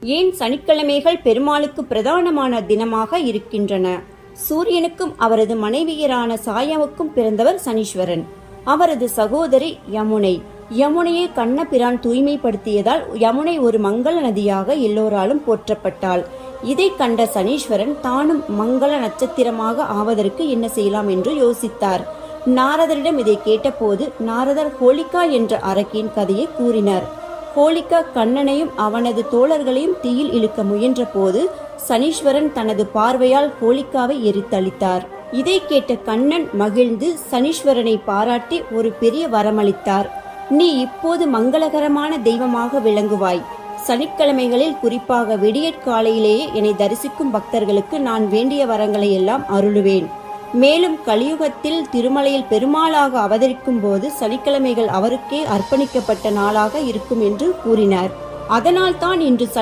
ஏன் சனிக்கிழமைகள் பெருமாளுக்கு பிரதானமான தினமாக இருக்கின்றன? சூரியனுக்கும் அவரது மனைவியரான சாயாவுக்கும் பிறந்தவர் சனீஸ்வரன். அவரது சகோதரி யமுனை. யமுனையை கண்ணபிரான் தூய்மைப்படுத்தியதால் யமுனை ஒரு மங்கள நதியாக எல்லோராலும் போற்றப்பட்டாள். இதை கண்ட சனீஸ்வரன் தானும் மங்கள நட்சத்திரமாக ஆவதற்கு என்ன செய்யலாம் என்று யோசித்தார். நாரதரிடம் இதை கேட்டபோது நாரதர் ஹோலிகா என்ற அரக்கியின் கதையை கூறினார். ஹோலிகா கண்ணனையும் அவனது தோழர்களையும் தீயில் இழுக்க முயன்ற போது சனீஸ்வரன் தனது பார்வையால் ஹோலிகாவை எரித்தளித்தார். இதை கேட்ட கண்ணன் மகிழ்ந்து சனீஸ்வரனை பாராட்டி ஒரு பெரிய வரமளித்தார். நீ இப்போது மங்களகரமான தெய்வமாக விளங்குவாய். சனிக்கிழமைகளில் குறிப்பாக விடியற்காலையிலேயே என்னை தரிசிக்கும் பக்தர்களுக்கு நான் வேண்டிய வரங்களை எல்லாம் அருளுவேன். மேலும் கலியுகத்தில் திருமலையில் பெருமாளாக அவதரிக்கும் போது சனிக்கிழமைகள் அவருக்கே அர்ப்பணிக்கப்பட்ட நாளாக இருக்கும் என்று கூறினார். அதனால் தான் இன்று